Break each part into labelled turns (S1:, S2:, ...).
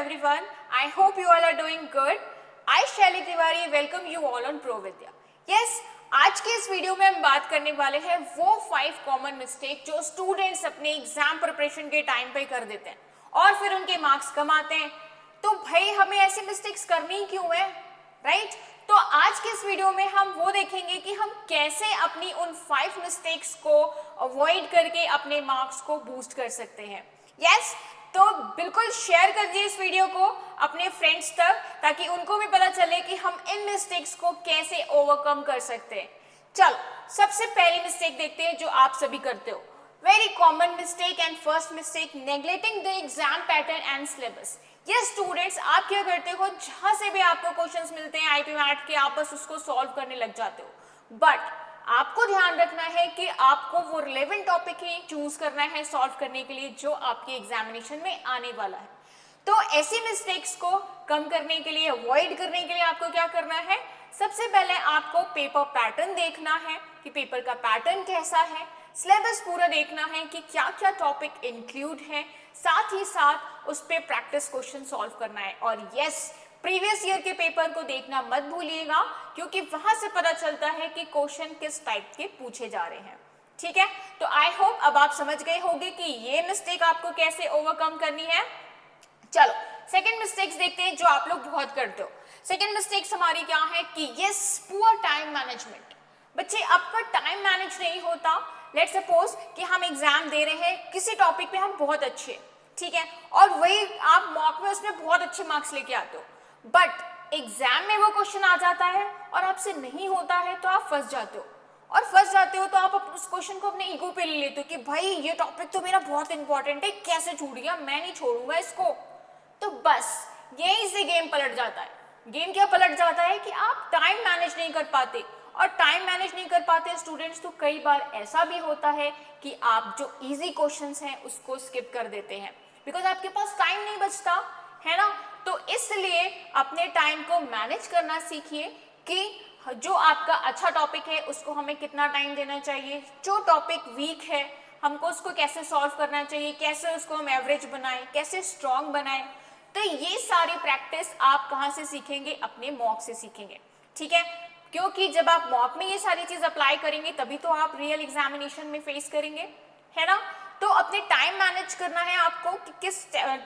S1: everyone. I hope you all are doing good. I Shaili Tiwari welcome you all on ProVidya. Yes, आज के इस video में हम बात करने वाले हैं वो 5 कॉमन मिस्टेक जो स्टूडेंट्स अपने एग्जाम प्रिपरेशन के टाइम पे कर देते हैं और फिर उनके मार्क्स कम आते हैं. तो भाई हमें ऐसी मिस्टेक्स करनी क्यों है, राइट? तो आज के इस वीडियो में हम वो देखेंगे कि हम कैसे अपनी उन 5 मिस्टेक्स को अवॉइड करके अपने मार्क्स को बूस्ट कर सकते हैं. यस, तो बिल्कुल शेयर कर दिए इस वीडियो को अपने फ्रेंड्स तक ताकि उनको भी पता चले कि हम इन मिस्टेक्स को कैसे ओवरकम कर सकते हैं. चलो सबसे पहली मिस्टेक देखते हैं जो आप सभी करते हो. Very common mistake and first mistake, neglecting the exam pattern and syllabus. ये स्टूडेंट्स आप क्या करते हो, जहां से भी आपको क्वेश्चंस मिलते हैं आईपी मैट के, आप बस उसको सॉल्व करने लग जाते हो. बट आपको ध्यान रखना है कि आपको वो रिलेवेंट टॉपिक ही चूज करना है सॉल्व करने के लिए जो आपके एग्जामिनेशन में आने वाला है. तो ऐसी मिस्टेक्स को कम करने के लिए, अवॉइड करने के लिए आपको क्या करना है, सबसे पहले आपको पेपर पैटर्न देखना है कि पेपर का पैटर्न कैसा है. सिलेबस पूरा देखना है कि क्या क्या टॉपिक इंक्लूड है, साथ ही साथ उस पर प्रैक्टिस क्वेश्चन सॉल्व करना है. और यस, प्रीवियस ईयर के पेपर को देखना मत भूलिएगा क्योंकि वहां से पता चलता है कि क्वेश्चन किस टाइप के पूछे जा रहे हैं. ठीक है, तो आई होप अब आप समझ गए होंगे कि ये मिस्टेक आपको कैसे ओवरकम करनी है. चलो सेकंड मिस्टेक्स देखते हैं जो आप लोग बहुत करते हो. सेकंड मिस्टेक्स हमारी क्या है कि यस, पुअर टाइम मैनेजमेंट. बच्चे आपका टाइम मैनेज नहीं होता. लेट्स सपोज कि हम एग्जाम दे रहे हैं, किसी टॉपिक पे हम बहुत अच्छे हैं, ठीक है, और वही आप मॉक में उसमें बहुत अच्छे मार्क्स लेके आते हो, बट एग्जाम में वो क्वेश्चन आ जाता है और आपसे नहीं होता है तो आप फंस जाते हो. और फंस जाते हो तो आप उस क्वेश्चन को अपने ईगो पे ले लेते हो कि भाई ये टॉपिक तो मेरा बहुत इंपॉर्टेंट है, कैसे छूट गया, मैं नहीं छोड़ूंगा इसको. तो बस यहीं से गेम पलट जाता है. गेम क्या पलट जाता है कि आप टाइम मैनेज नहीं कर पाते, और टाइम मैनेज नहीं कर पाते स्टूडेंट्स तो कई बार ऐसा भी होता है कि आप जो इजी क्वेश्चंस हैं उसको स्किप कर देते हैं बिकॉज आपके पास टाइम नहीं बचता है ना. तो इसलिए अपने टाइम को मैनेज करना सीखिए कि जो आपका अच्छा टॉपिक है उसको हमें कितना टाइम देना चाहिए, जो टॉपिक वीक है हमको उसको कैसे सॉल्व करना चाहिए, कैसे उसको हम एवरेज बनाएं, कैसे स्ट्रॉन्ग बनाएं. तो ये सारी प्रैक्टिस आप कहाँ से सीखेंगे, अपने मॉक से सीखेंगे. ठीक है, क्योंकि जब आप मॉक में ये सारी चीज अप्लाई करेंगे तभी तो आप रियल एग्जामिनेशन में फेस करेंगे, है ना. तो अपने टाइम मैनेज करना है आपको कि किस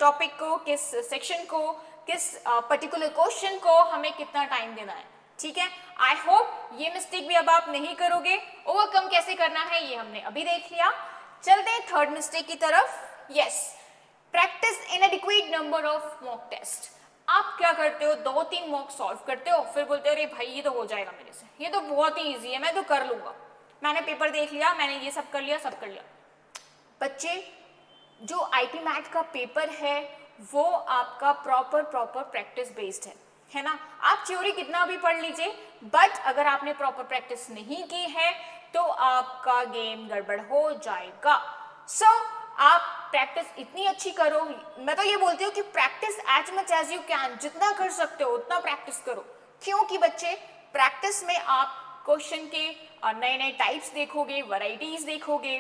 S1: टॉपिक को, किस सेक्शन को, किस पर्टिकुलर क्वेश्चन को हमें कितना टाइम देना है. ठीक है, आई होप ये मिस्टेक भी अब आप नहीं करोगे. ओवरकम कैसे करना है ये हमने अभी देख लिया. चलते हैं थर्ड मिस्टेक की तरफ. Yes, practice inadequate number of mock test. आप क्या करते हो, 2-3 मॉक सॉल्व करते हो, फिर बोलते हो अरे भाई ये तो हो जाएगा मेरे से, ये तो बहुत ही इजी है, मैं तो कर लूंगा, मैंने पेपर देख लिया, मैंने ये सब कर लिया, सब कर लिया. बच्चे, जो आईपी मैट का पेपर है वो आपका प्रॉपर प्रैक्टिस बेस्ड है ना. आप थ्योरी कितना भी पढ़ लीजिए, बट अगर आपने प्रॉपर प्रैक्टिस नहीं की है तो आपका गेम गड़बड़ हो जाएगा. सो आप प्रैक्टिस इतनी अच्छी करो. मैं तो ये बोलती हूँ कि practise as much as you can, जितना कर सकते हो उतना प्रैक्टिस करो. क्योंकि बच्चे प्रैक्टिस में आप क्वेश्चन के नए नए टाइप्स देखोगे, वैरायटीज देखोगे,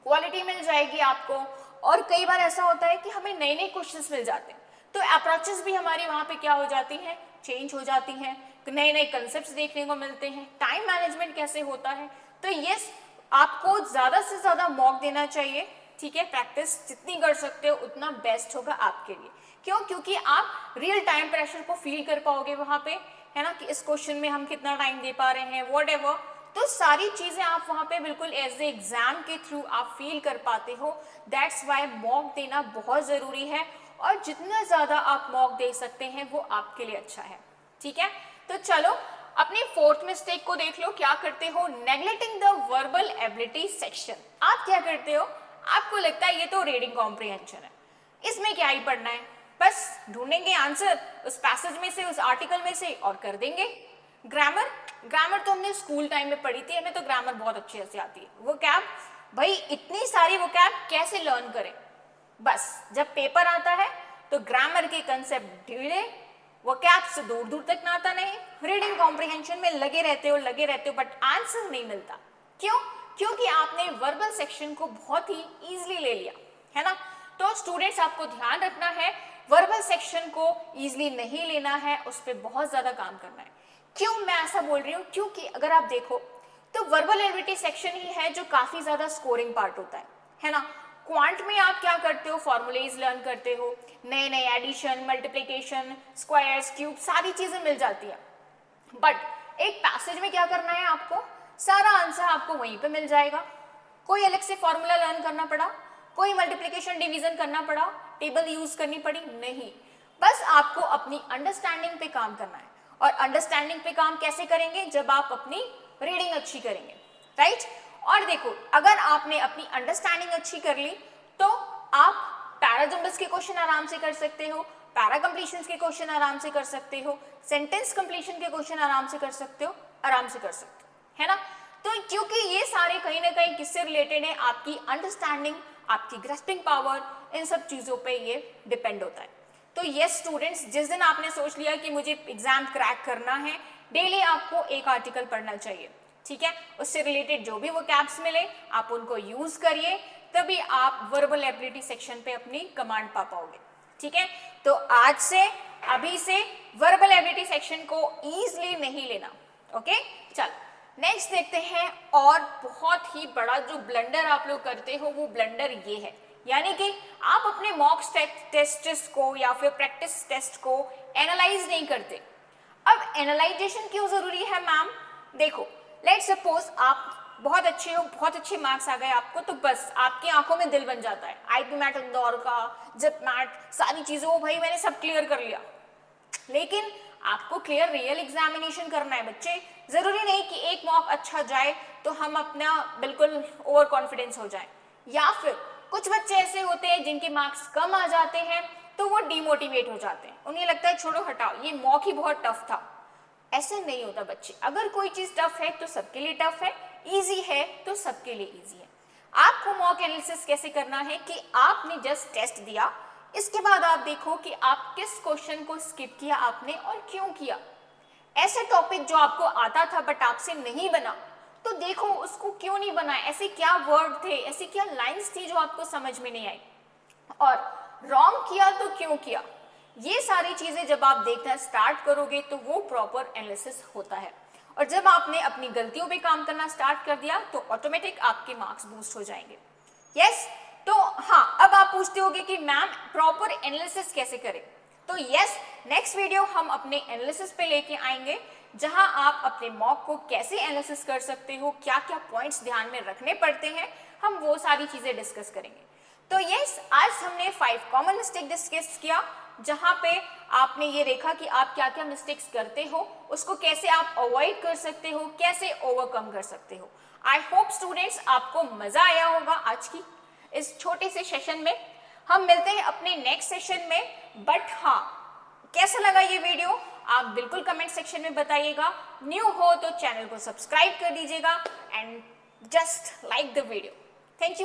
S1: क्वालिटी मिल जाएगी आपको. और कई बार ऐसा होता है कि हमें नए नए क्वेश्चंस मिल जाते हैं तो अप्रोचेस भी हमारी वहाँ पे क्या हो जाती हैं, चेंज हो जाती हैं, नए नए कंसेप्ट्स देखने को मिलते हैं, टाइम मैनेजमेंट कैसे होता है. तो यस, आपको ज़्यादा से ज़्यादा मॉक देना चाहिए. ठीक है, प्रैक्टिस जितनी कर सकते हो उतना बेस्ट होगा आपके लिए. क्यों? क्योंकि आप रियल टाइम प्रेशर को फील कर पाओगे वहाँ पे, है ना, कि इस क्वेश्चन में हम कितना टाइम दे पा रहे हैं, व्हाटएवर. तो सारी चीजें आप वहाँ पे बिल्कुल एज ए एग्जाम के थ्रू आप फील कर पाते हो. दैट्स वाई मॉक देना बहुत जरूरी है, और जितना ज्यादा आप मॉक दे सकते हैं वो आपके लिए अच्छा है. ठीक है, तो चलो अपनी फोर्थ मिस्टेक को देख लो. क्या करते हो, neglecting the verbal ability section. आप क्या करते हो, आपको लगता है ये तो रीडिंग कॉम्प्रिहेंशन है, इसमें क्या ही पढ़ना है, बस ढूंढेंगे आंसर उस पैसेज में से, उस आर्टिकल में से और कर देंगे. ग्रामर तो हमने स्कूल टाइम में पढ़ी थी, हमें तो ग्रामर बहुत अच्छे से आती है. वो कैब, भाई इतनी सारी वो कैब कैसे लर्न करें. बस जब पेपर आता है तो ग्रामर के कंसेप्ट ढीले, वो कैब से दूर दूर तक ना आता नहीं, रीडिंग कॉम्प्रिहेंशन में लगे रहते हो, बट आंसर नहीं मिलता. क्यों? क्योंकि आपने वर्बल सेक्शन को बहुत ही इजीली ले लिया, है ना. तो स्टूडेंट्स आपको ध्यान रखना है वर्बल सेक्शन को इजीली नहीं लेना है, उस पर बहुत ज्यादा काम करना है। क्यों मैं ऐसा बोल रही हूँ? क्योंकि अगर आप देखो तो वर्बल एबिलिटी सेक्शन ही है जो काफी ज्यादा स्कोरिंग पार्ट होता है ना। क्वांट में आप क्या करते हो, फॉर्मूलेज लर्न करते हो, नए नए एडिशन, मल्टीप्लिकेशन, स्क्वायर्स, क्यूब, सारी चीजें मिल जाती है। बट एक पैसेज में क्या करना है आपको, सारा आंसर आपको वहीं पे मिल जाएगा। कोई अलग से फॉर्मूला लर्न करना पड़ा, कोई मल्टीप्लिकेशन डिवीजन करना पड़ा, टेबल यूज करनी पड़ी, नहीं। बस आपको अपनी अंडरस्टैंडिंग पे काम करना है। और अंडरस्टैंडिंग पे काम कैसे करेंगे? जब आप अपनी रीडिंग अच्छी करेंगे, राइट। और देखो, अगर आपने अपनी अंडरस्टैंडिंग अच्छी कर ली तो आप पैराजम्बल्स के क्वेश्चन आराम से कर सकते हो, पैरा कंप्लीशंस के क्वेश्चन आराम से कर सकते हो, सेंटेंस कंप्लीशन के क्वेश्चन आराम से कर सकते हो, आराम से कर सकते हो, है ना। तो क्योंकि ये सारे कहीं ना कहीं किससे रिलेटेड है, आपकी अंडरस्टैंडिंग, आपकी ग्रैस्पिंग पावर, इन सब चीजों पे ये डिपेंड होता है। तो यस स्टूडेंट्स, जिस दिन आपने सोच लिया कि मुझे एग्जाम क्रैक करना है, डेली आपको एक आर्टिकल पढ़ना चाहिए, ठीक है। उससे रिलेटेड जो भी वो कैप्स मिले आप उनको यूज करिए, तभी आप वर्बल एबिलिटी सेक्शन पे अपनी कमांड पा पाओगे, ठीक है। तो आज से, अभी से वर्बल एबिलिटी सेक्शन को ईजिली नहीं लेना, ओके। चल नेक्स्ट देखते हैं। और बहुत ही बड़ा जो ब्लंडर आप लोग करते हो वो ब्लंडर ये है, यानी कि आप अपने मॉक टेस्ट को या फिर प्रैक्टिस टेस्ट को एनालाइज नहीं करते। अब एनालाइजेशन क्यों जरूरी है मैम? देखो, लेट्स सपोज आप बहुत अच्छे हो, बहुत अच्छे मार्क्स आ गए आपको, तो बस आपकी आंखों में दिल बन जाता है, आईपी मैट इंदौर का, जिप मैट, सारी चीजें, वो भाई मैंने सब क्लियर कर लिया। लेकिन आपको क्लियर रियल एग्जामिनेशन करना है बच्चे। जरूरी नहीं कि एक मॉक अच्छा जाए तो हम अपना बिल्कुल ओवर कॉन्फिडेंस हो जाए, या फिर कुछ बच्चे ऐसे होते हैं जिनके मार्क्स कम आ जाते हैं तो वो डिमोटिवेट हो जाते हैं, उन्हें लगता है छोड़ो हटाओ, ये मॉक ही बहुत टफ था। ऐसे नहीं होता बच्चे, अगर कोई चीज टफ है तो सबके लिए टफ है, इजी है तो सबके लिए इजी है। आपको मॉक एनालिसिस कैसे करना है कि आपने जस्ट टेस्ट दिया, इसके बाद आप देखो कि आप किस क्वेश्चन को स्किप किया आपने और क्यों किया। ऐसे टॉपिक जो आपको आता था बट आपसे नहीं बना, तो देखो उसको क्यों नहीं बना, ऐसे क्या वर्ड थे, ऐसी क्या लाइंस थी जो आपको समझ में नहीं आई, और रॉन्ग किया तो क्यों किया। ये सारी चीजें जब आप देखना स्टार्ट करोगे तो वो प्रॉपर एनालिसिस होता है। और जब आपने अपनी गलतियों पे काम करना स्टार्ट कर दिया तो ऑटोमेटिक आपके मार्क्स बूस्ट हो जाएंगे। यस, तो हाँ, अब आप पूछते होगे कि मैम प्रॉपर एनालिसिस कैसे करें। तो यस, नेक्स्ट वीडियो हम अपने एनालिसिस पे लेके आएंगे, जहां आप अपने मॉक को कैसे एनालिसिस कर सकते हो, क्या क्या पॉइंट्स ध्यान में रखने पड़ते हैं, हम वो सारी चीजें डिस्कस करेंगे। तो यस, आज हमने 5 कॉमन मिस्टेक डिस्कस किया, जहां पे आपने ये देखा कि आप क्या क्या मिस्टेक्स करते हो, उसको कैसे आप अवॉइड कर सकते हो, कैसे ओवरकम कर सकते हो। आई होप स्टूडेंट्स आपको मजा आया होगा आज की इस छोटे से सेशन में। हम मिलते हैं अपने नेक्स्ट सेशन में, बट हाँ, कैसा लगा ये वीडियो आप बिल्कुल कमेंट सेक्शन में बताइएगा। न्यू हो तो चैनल को सब्सक्राइब कर दीजिएगा and just like the video. Thank you.